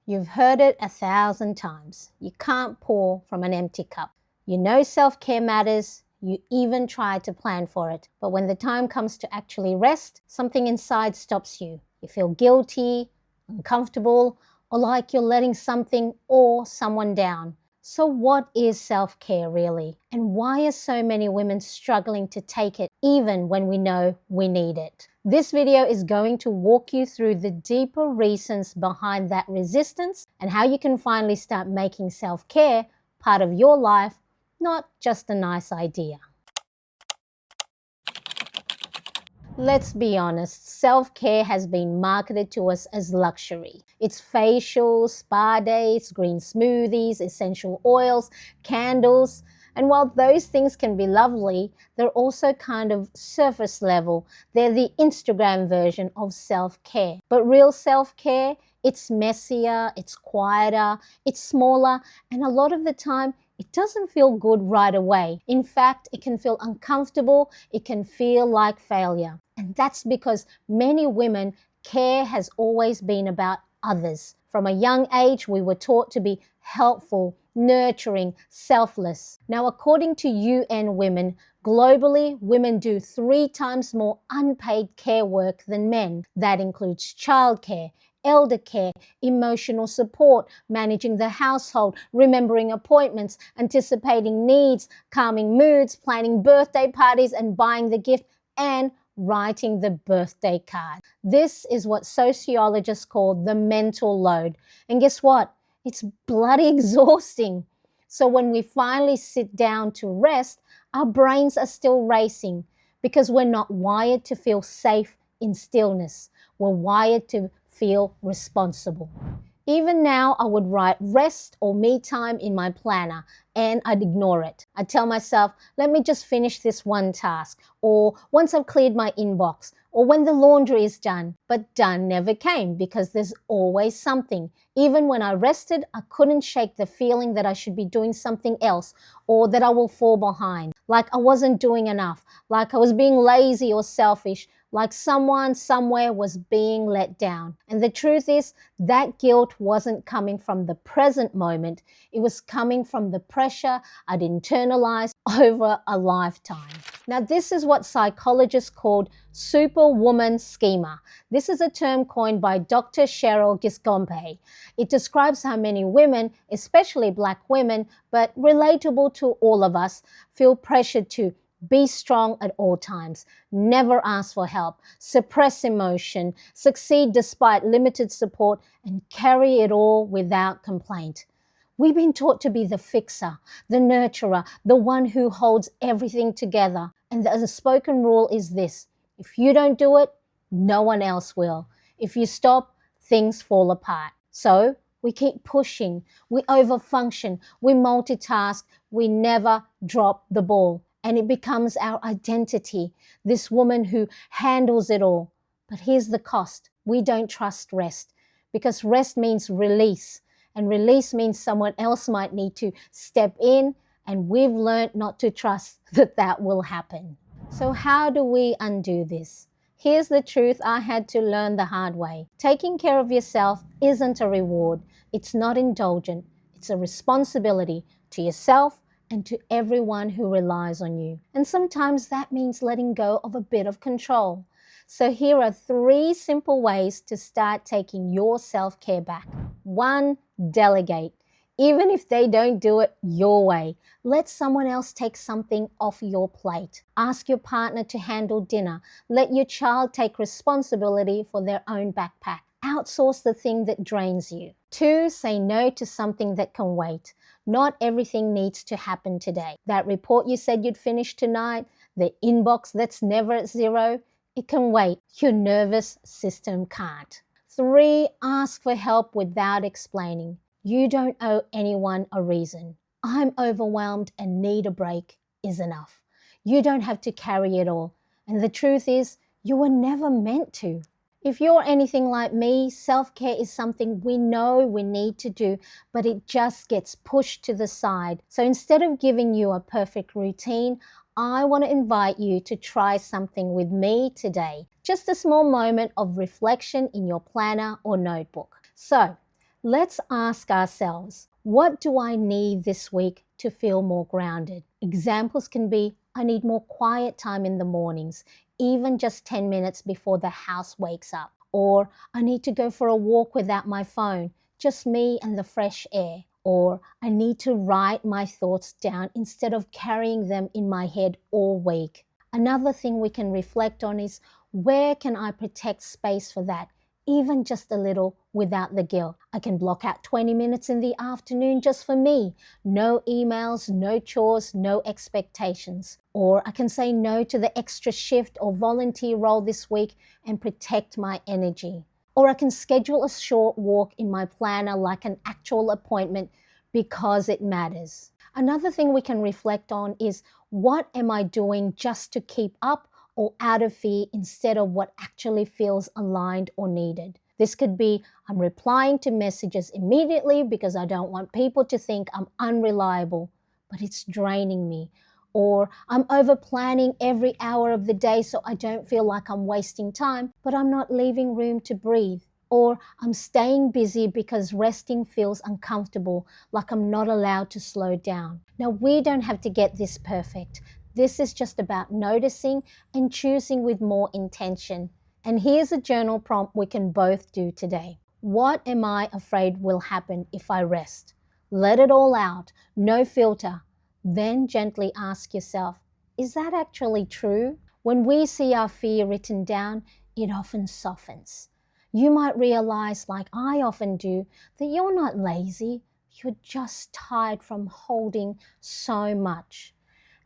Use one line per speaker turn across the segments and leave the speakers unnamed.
You've heard it 1,000 times. You can't pour from an empty cup. You know self-care matters. You even try to plan for it. But when the time comes to actually rest, something inside stops you. You feel guilty, uncomfortable, or like you're letting something or someone down. So what is self-care really? And why are so many women struggling to take it even when we know we need it? This video is going to walk you through the deeper reasons behind that resistance and how you can finally start making self-care part of your life, not just a nice idea. Let's be honest, self-care has been marketed to us as luxury. It's facials, spa days, green smoothies, essential oils, candles. And while those things can be lovely, they're also kind of surface level. They're the Instagram version of self-care. But real self-care, it's messier, it's quieter, it's smaller, and a lot of the time, it doesn't feel good right away. In fact, it can feel uncomfortable, it can feel like failure. And that's because many women, care has always been about others. From a young age, we were taught to be helpful, nurturing, selfless. Now, according to UN Women, globally, women do 3 times more unpaid care work than men. That includes childcare, elder care, emotional support, managing the household, remembering appointments, anticipating needs, calming moods, planning birthday parties and buying the gift, and writing the birthday card. This is what sociologists call the mental load. And guess what? It's bloody exhausting. So when we finally sit down to rest, our brains are still racing because we're not wired to feel safe in stillness. We're wired to feel responsible. Even now, I would write rest or me time in my planner and I'd ignore it. I'd tell myself, let me just finish this one task, or once I've cleared my inbox, or when the laundry is done. But done never came because there's always something. Even when I rested, I couldn't shake the feeling that I should be doing something else or that I will fall behind, like I wasn't doing enough, like I was being lazy or selfish, like someone somewhere was being let down. And the truth is, that guilt wasn't coming from the present moment. It was coming from the pressure I'd internalized over a lifetime. Now, this is what psychologists called superwoman schema. This is a term coined by Dr. Cheryl Giscombe. It describes how many women, especially Black women, but relatable to all of us, feel pressured to be strong at all times, never ask for help, suppress emotion, succeed despite limited support, and carry it all without complaint. We've been taught to be the fixer, the nurturer, the one who holds everything together. And the unspoken rule is this: if you don't do it, no one else will. If you stop, things fall apart. So we keep pushing, we overfunction, we multitask, we never drop the ball. And it becomes our identity, this woman who handles it all. But here's the cost: we don't trust rest, because rest means release. And release means someone else might need to step in, and we've learned not to trust that that will happen. So how do we undo this? Here's the truth I had to learn the hard way. Taking care of yourself isn't a reward. It's not indulgent. It's a responsibility to yourself and to everyone who relies on you. And sometimes that means letting go of a bit of control. So here are 3 simple ways to start taking your self-care back. 1, delegate. Even if they don't do it your way, let someone else take something off your plate. Ask your partner to handle dinner. Let your child take responsibility for their own backpack. Outsource the thing that drains you. 2, say no to something that can wait. Not everything needs to happen today. That report you said you'd finish tonight, the inbox that's never at 0, it can wait. Your nervous system can't. 3, ask for help without explaining. You don't owe anyone a reason. I'm overwhelmed and need a break is enough. You don't have to carry it all. And the truth is, you were never meant to. If you're anything like me, self-care is something we know we need to do, but it just gets pushed to the side. So instead of giving you a perfect routine, I want to invite you to try something with me today. Just a small moment of reflection in your planner or notebook. So Let's ask ourselves, what do I need this week to feel more grounded? Examples can be, I need more quiet time in the mornings, even just 10 minutes before the house wakes up. Or I need to go for a walk without my phone, just me and the fresh air. Or I need to write my thoughts down instead of carrying them in my head all week. Another thing we can reflect on is, where can I protect space for that, even just a little, without the guilt? I can block out 20 minutes in the afternoon just for me. No emails, no chores, no expectations. Or I can say no to the extra shift or volunteer role this week and protect my energy. Or I can schedule a short walk in my planner like an actual appointment because it matters. Another thing we can reflect on is, what am I doing just to keep up or out of fear instead of what actually feels aligned or needed? This could be, I'm replying to messages immediately because I don't want people to think I'm unreliable, but it's draining me. Or I'm over planning every hour of the day so I don't feel like I'm wasting time, but I'm not leaving room to breathe. Or I'm staying busy because resting feels uncomfortable, like I'm not allowed to slow down. Now, we don't have to get this perfect. This is just about noticing and choosing with more intention. And here's a journal prompt we can both do today. What am I afraid will happen if I rest? Let it all out, no filter. Then gently ask yourself, is that actually true? When we see our fear written down, it often softens. You might realize, like I often do, that you're not lazy, you're just tired from holding so much.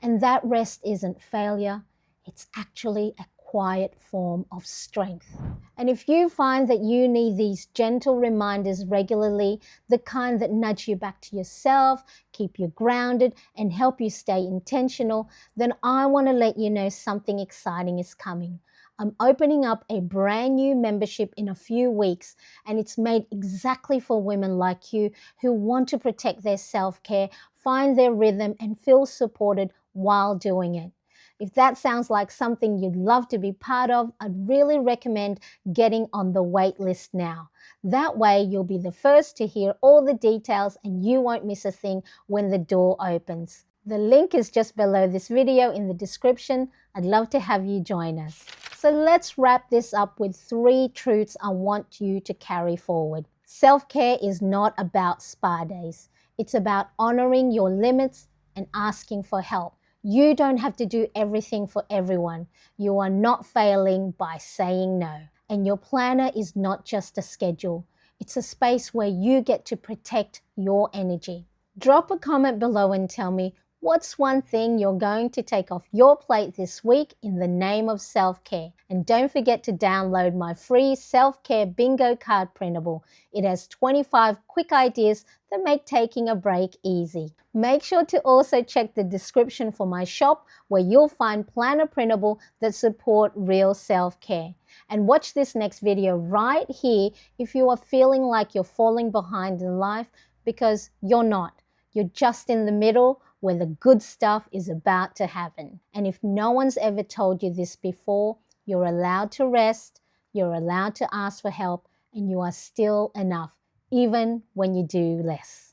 And that rest isn't failure, it's actually a quiet form of strength. And if you find that you need these gentle reminders regularly, the kind that nudge you back to yourself, keep you grounded, and help you stay intentional, then I want to let you know something exciting is coming. I'm opening up a brand new membership in a few weeks, and it's made exactly for women like you who want to protect their self-care, find their rhythm, and feel supported while doing it. If that sounds like something you'd love to be part of, I'd really recommend getting on the wait list now. That way, you'll be the first to hear all the details and you won't miss a thing when the door opens. The link is just below this video in the description. I'd love to have you join us. So let's wrap this up with 3 truths I want you to carry forward. Self-care is not about spa days. It's about honoring your limits and asking for help. You don't have to do everything for everyone. You are not failing by saying no. And your planner is not just a schedule. It's a space where you get to protect your energy. Drop a comment below and tell me, what's one thing you're going to take off your plate this week in the name of self-care? And don't forget to download my free self-care bingo card printable. It has 25 quick ideas that make taking a break easy. Make sure to also check the description for my shop, where you'll find planner printable that support real self-care. And watch this next video right here if you are feeling like you're falling behind in life, because you're not. You're just in the middle where the good stuff is about to happen. And if no one's ever told you this before, you're allowed to rest, you're allowed to ask for help, and you are still enough, even when you do less.